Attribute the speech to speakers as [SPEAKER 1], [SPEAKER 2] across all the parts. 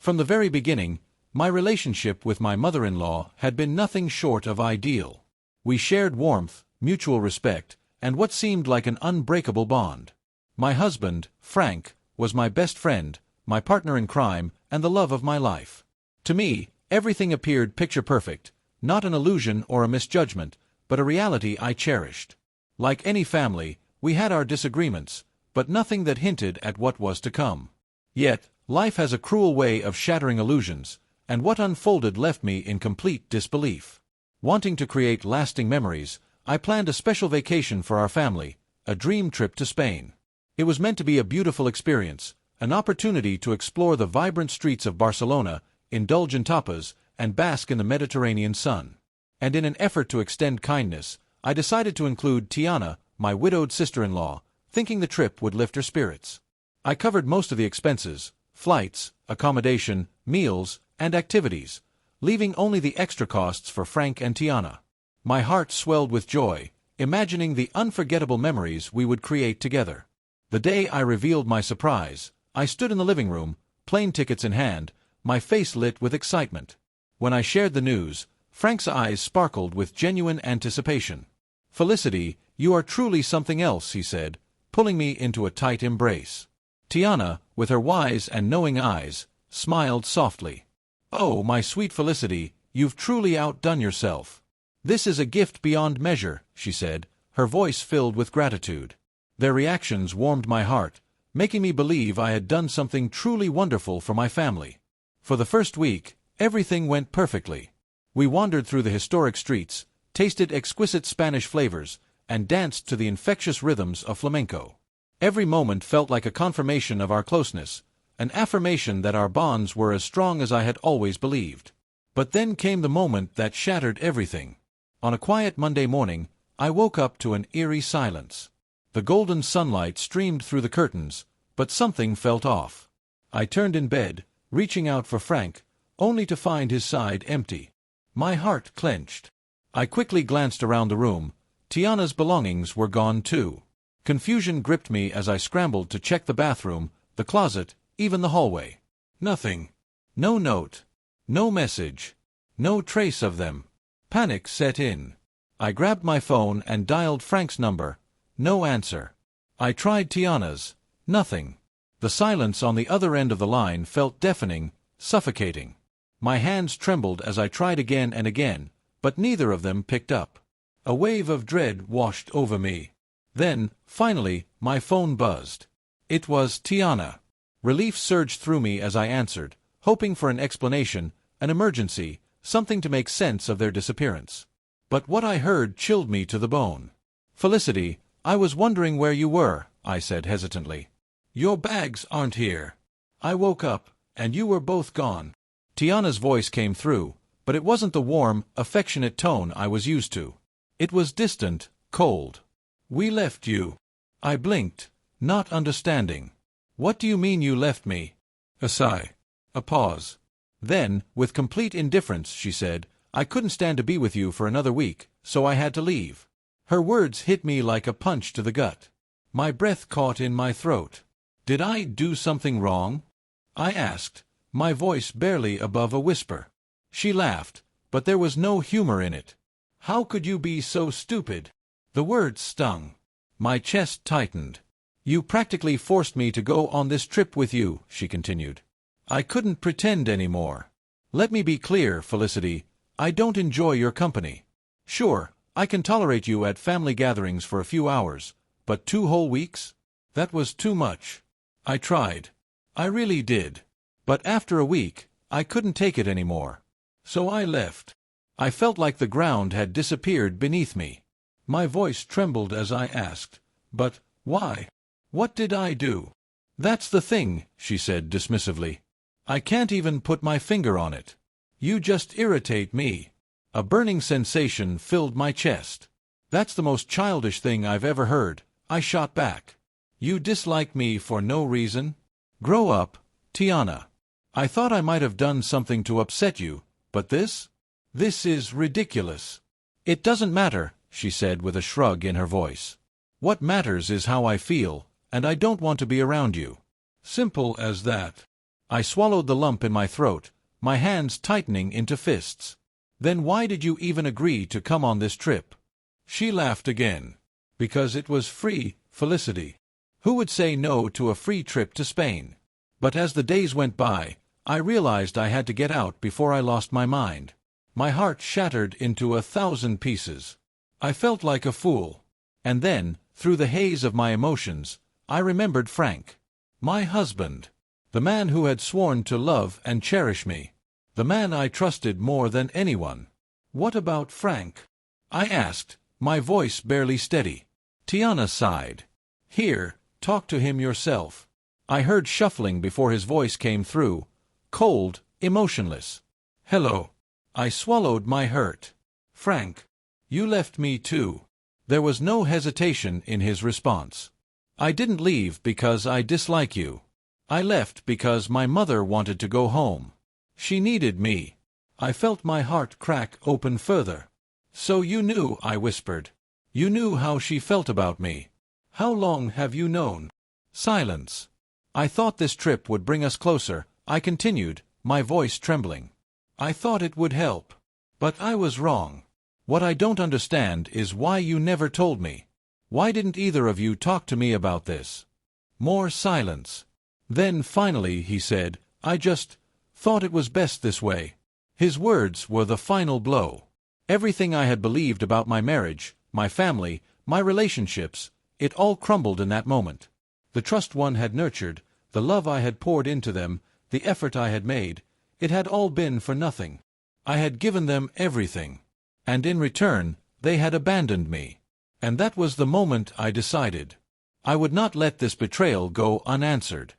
[SPEAKER 1] From the very beginning, my relationship with my mother-in-law had been nothing short of ideal. We shared warmth, mutual respect, and what seemed like an unbreakable bond. My husband, Frank, was my best friend, my partner in crime, and the love of my life. To me, everything appeared picture-perfect, not an illusion or a misjudgment, but a reality I cherished. Like any family, we had our disagreements, but nothing that hinted at what was to come. Yet, life has a cruel way of shattering illusions, and what unfolded left me in complete disbelief. Wanting to create lasting memories, I planned a special vacation for our family, a dream trip to Spain. It was meant to be a beautiful experience, an opportunity to explore the vibrant streets of Barcelona, indulge in tapas, and bask in the Mediterranean sun. And in an effort to extend kindness, I decided to include Tiana, my widowed sister-in-law, thinking the trip would lift her spirits. I covered most of the expenses: flights, accommodation, meals, and activities, leaving only the extra costs for Frank and Tiana. My heart swelled with joy, imagining the unforgettable memories we would create together. The day I revealed my surprise, I stood in the living room, plane tickets in hand, my face lit with excitement. When I shared the news, Frank's eyes sparkled with genuine anticipation. "Felicity, you are truly something else," he said, pulling me into a tight embrace. Tiana, with her wise and knowing eyes, smiled softly. "Oh, my sweet Felicity, you've truly outdone yourself. This is a gift beyond measure," she said, her voice filled with gratitude. Their reactions warmed my heart, making me believe I had done something truly wonderful for my family. For the first week, everything went perfectly. We wandered through the historic streets, tasted exquisite Spanish flavors, and danced to the infectious rhythms of flamenco. Every moment felt like a confirmation of our closeness, an affirmation that our bonds were as strong as I had always believed. But then came the moment that shattered everything. On a quiet Monday morning, I woke up to an eerie silence. The golden sunlight streamed through the curtains, but something felt off. I turned in bed, reaching out for Frank, only to find his side empty. My heart clenched. I quickly glanced around the room. Tiana's belongings were gone too. Confusion gripped me as I scrambled to check the bathroom, the closet, even the hallway. Nothing. No note. No message. No trace of them. Panic set in. I grabbed my phone and dialed Frank's number. No answer. I tried Tiana's. Nothing. The silence on the other end of the line felt deafening, suffocating. My hands trembled as I tried again and again, but neither of them picked up. A wave of dread washed over me. Then, finally, my phone buzzed. It was Tiana. Relief surged through me as I answered, hoping for an explanation, an emergency, something to make sense of their disappearance. But what I heard chilled me to the bone. "Felicity, I was wondering where you were," I said hesitantly. "Your bags aren't here. I woke up, and you were both gone." Tiana's voice came through, but it wasn't the warm, affectionate tone I was used to. It was distant, cold. "We left you." I blinked, not understanding. "What do you mean you left me?" A sigh. A pause. Then, with complete indifference, she said, "I couldn't stand to be with you for another week, so I had to leave." Her words hit me like a punch to the gut. My breath caught in my throat. "Did I do something wrong?" I asked, my voice barely above a whisper. She laughed, but there was no humor in it. "How could you be so stupid?" The words stung. My chest tightened. "You practically forced me to go on this trip with you," she continued. "I couldn't pretend anymore. Let me be clear, Felicity, I don't enjoy your company. Sure, I can tolerate you at family gatherings for a few hours, but 2 whole weeks? That was too much. I tried. I really did. But after a week, I couldn't take it anymore. So I left." I felt like the ground had disappeared beneath me. My voice trembled as I asked, "But why? What did I do?" "That's the thing," she said dismissively. "I can't even put my finger on it. You just irritate me." A burning sensation filled my chest. "That's the most childish thing I've ever heard," I shot back. "You dislike me for no reason? Grow up, Tiana. I thought I might have done something to upset you, but this? This is ridiculous." "It doesn't matter," she said with a shrug in her voice. "What matters is how I feel, and I don't want to be around you. Simple as that." I swallowed the lump in my throat, my hands tightening into fists. Then why did you even agree to come on this trip? She laughed again. Because it was free, Felicity. Who would say no to a free trip to Spain? But as the days went by, I realized I had to get out before I lost my mind. My heart shattered into 1,000 pieces. I felt like a fool. And then, through the haze of my emotions, I remembered Frank. My husband. The man who had sworn to love and cherish me. The man I trusted more than anyone. What about Frank? I asked, my voice barely steady. Tiana sighed. Here, talk to him yourself. I heard shuffling before his voice came through, cold, emotionless. Hello. I swallowed my hurt. Frank. You left me too. There was no hesitation in his response. I didn't leave because I dislike you. I left because my mother wanted to go home. She needed me. I felt my heart crack open further. So you knew, I whispered. You knew how she felt about me. How long have you known? Silence. I thought this trip would bring us closer, I continued, my voice trembling. I thought it would help. But I was wrong. What I don't understand is why you never told me. Why didn't either of you talk to me about this? More silence. Then finally he said, I just thought it was best this way. His words were the final blow. Everything I had believed about my marriage, my family, my relationships, it all crumbled in that moment. The trust one had nurtured, the love I had poured into them, the effort I had made, it had all been for nothing. I had given them everything. And in return, they had abandoned me. And that was the moment I decided. I would not let this betrayal go unanswered.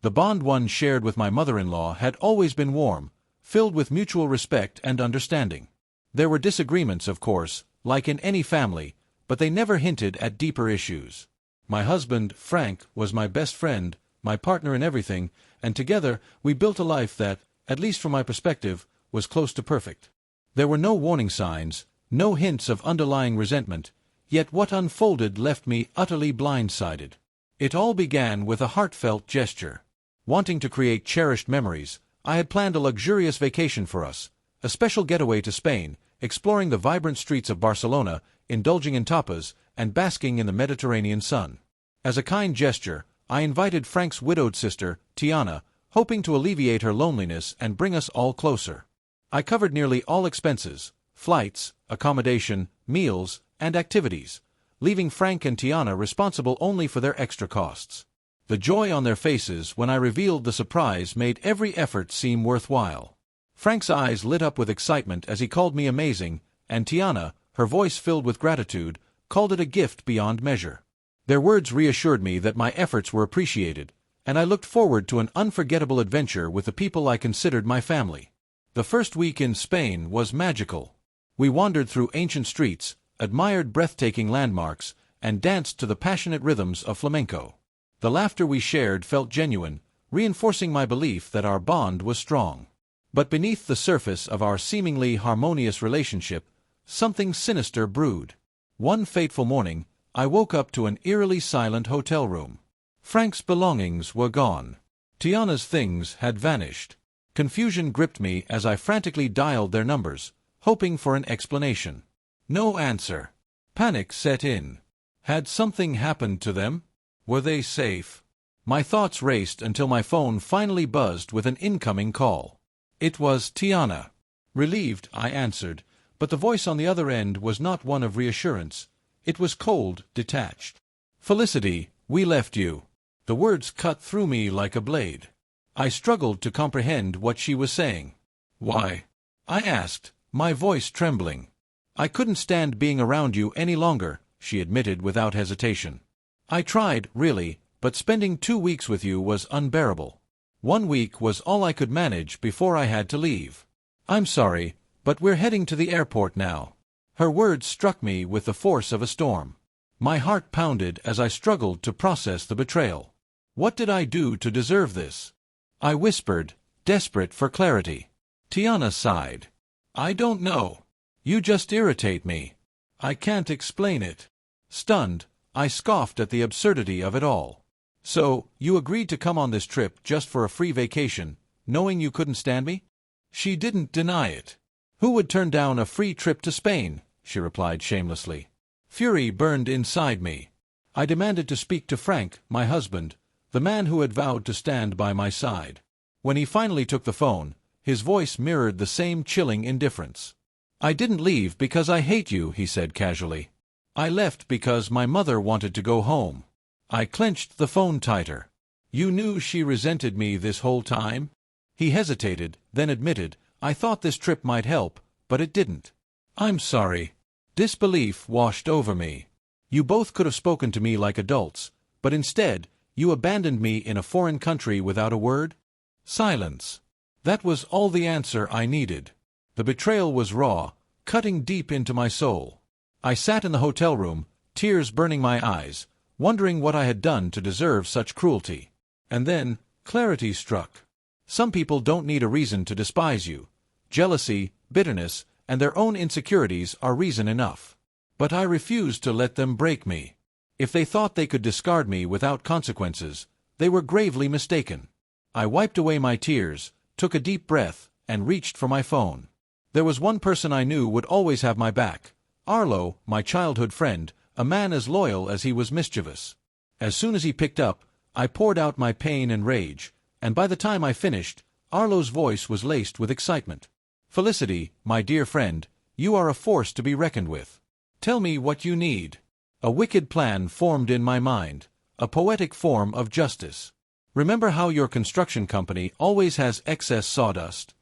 [SPEAKER 1] The bond one shared with my mother-in-law had always been warm, filled with mutual respect and understanding. There were disagreements, of course, like in any family, but they never hinted at deeper issues. My husband, Frank, was my best friend, my partner in everything, and together we built a life that, at least from my perspective, was close to perfect. There were no warning signs, no hints of underlying resentment, yet what unfolded left me utterly blindsided. It all began with a heartfelt gesture. Wanting to create cherished memories, I had planned a luxurious vacation for us, a special getaway to Spain, exploring the vibrant streets of Barcelona, indulging in tapas, and basking in the Mediterranean sun. As a kind gesture, I invited Frank's widowed sister, Tiana, hoping to alleviate her loneliness and bring us all closer. I covered nearly all expenses, flights, accommodation, meals, and activities, leaving Frank and Tiana responsible only for their extra costs. The joy on their faces when I revealed the surprise made every effort seem worthwhile. Frank's eyes lit up with excitement as he called me amazing, and Tiana, her voice filled with gratitude, called it a gift beyond measure. Their words reassured me that my efforts were appreciated, and I looked forward to an unforgettable adventure with the people I considered my family. The first week in Spain was magical. We wandered through ancient streets, admired breathtaking landmarks, and danced to the passionate rhythms of flamenco. The laughter we shared felt genuine, reinforcing my belief that our bond was strong. But beneath the surface of our seemingly harmonious relationship, something sinister brewed. One fateful morning, I woke up to an eerily silent hotel room. Frank's belongings were gone. Tiana's things had vanished. Confusion gripped me as I frantically dialed their numbers, hoping for an explanation. No answer. Panic set in. Had something happened to them? Were they safe? My thoughts raced until my phone finally buzzed with an incoming call. It was Tiana. Relieved, I answered, but the voice on the other end was not one of reassurance. It was cold, detached. Felicity, we left you. The words cut through me like a blade. I struggled to comprehend what she was saying. Why? I asked, my voice trembling. I couldn't stand being around you any longer, she admitted without hesitation. I tried, really, but spending 2 weeks with you was unbearable. 1 week was all I could manage before I had to leave. I'm sorry, but we're heading to the airport now. Her words struck me with the force of a storm. My heart pounded as I struggled to process the betrayal. What did I do to deserve this? I whispered, desperate for clarity. Tiana sighed. I don't know. You just irritate me. I can't explain it. Stunned, I scoffed at the absurdity of it all. So, you agreed to come on this trip just for a free vacation, knowing you couldn't stand me?" She didn't deny it. "Who would turn down a free trip to Spain?" she replied shamelessly. Fury burned inside me. I demanded to speak to Frank, my husband, the man who had vowed to stand by my side. When he finally took the phone, his voice mirrored the same chilling indifference. "I didn't leave because I hate you," he said casually. "I left because my mother wanted to go home." I clenched the phone tighter. "You knew she resented me this whole time?" He hesitated, then admitted, "I thought this trip might help, but it didn't." "I'm sorry." Disbelief washed over me. "You both could have spoken to me like adults, but instead, you abandoned me in a foreign country without a word?" Silence. That was all the answer I needed. The betrayal was raw, cutting deep into my soul. I sat in the hotel room, tears burning my eyes, wondering what I had done to deserve such cruelty. And then, clarity struck. Some people don't need a reason to despise you. Jealousy, bitterness, and their own insecurities are reason enough. But I refused to let them break me. If they thought they could discard me without consequences, they were gravely mistaken. I wiped away my tears, took a deep breath, and reached for my phone. There was one person I knew would always have my back. Arlo, my childhood friend, a man as loyal as he was mischievous. As soon as he picked up, I poured out my pain and rage, and by the time I finished, Arlo's voice was laced with excitement. "Felicity, my dear friend, you are a force to be reckoned with. Tell me what you need." A wicked plan formed in my mind, a poetic form of justice. "Remember how your construction company always has excess sawdust?"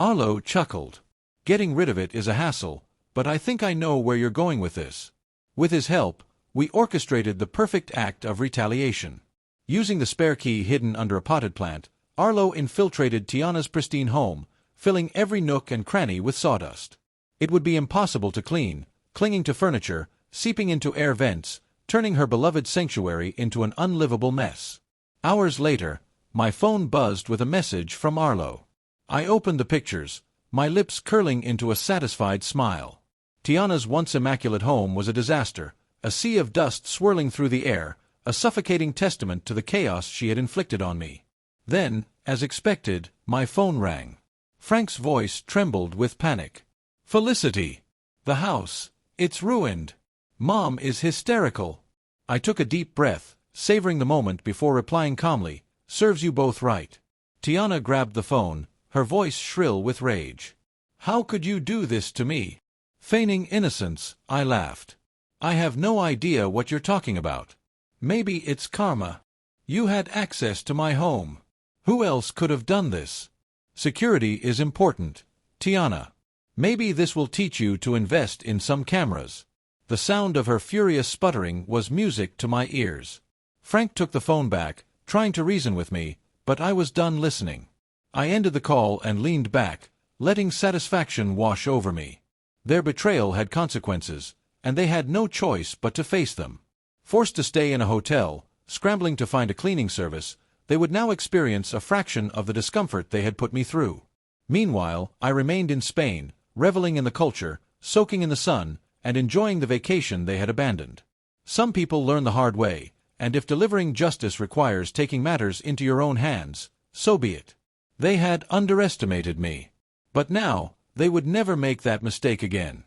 [SPEAKER 1] Arlo chuckled. "Getting rid of it is a hassle, but I think I know where you're going with this." With his help, we orchestrated the perfect act of retaliation. Using the spare key hidden under a potted plant, Arlo infiltrated Tiana's pristine home, filling every nook and cranny with sawdust. It would be impossible to clean, clinging to furniture, seeping into air vents, turning her beloved sanctuary into an unlivable mess. Hours later, my phone buzzed with a message from Arlo. I opened the pictures, my lips curling into a satisfied smile. Tiana's once immaculate home was a disaster, a sea of dust swirling through the air, a suffocating testament to the chaos she had inflicted on me. Then, as expected, my phone rang. Frank's voice trembled with panic. "Felicity! The house, it's ruined. Mom is hysterical." I took a deep breath, savoring the moment before replying calmly, "Serves you both right." Tiana grabbed the phone, her voice shrill with rage. "How could you do this to me?" Feigning innocence, I laughed. "I have no idea what you're talking about. Maybe it's karma. You had access to my home. Who else could have done this? Security is important, Tiana. Maybe this will teach you to invest in some cameras." The sound of her furious sputtering was music to my ears. Frank took the phone back, trying to reason with me, but I was done listening. I ended the call and leaned back, letting satisfaction wash over me. Their betrayal had consequences, and they had no choice but to face them. Forced to stay in a hotel, scrambling to find a cleaning service, they would now experience a fraction of the discomfort they had put me through. Meanwhile, I remained in Spain, reveling in the culture, soaking in the sun, and enjoying the vacation they had abandoned. Some people learn the hard way, and if delivering justice requires taking matters into your own hands, so be it. They had underestimated me. But now, they would never make that mistake again.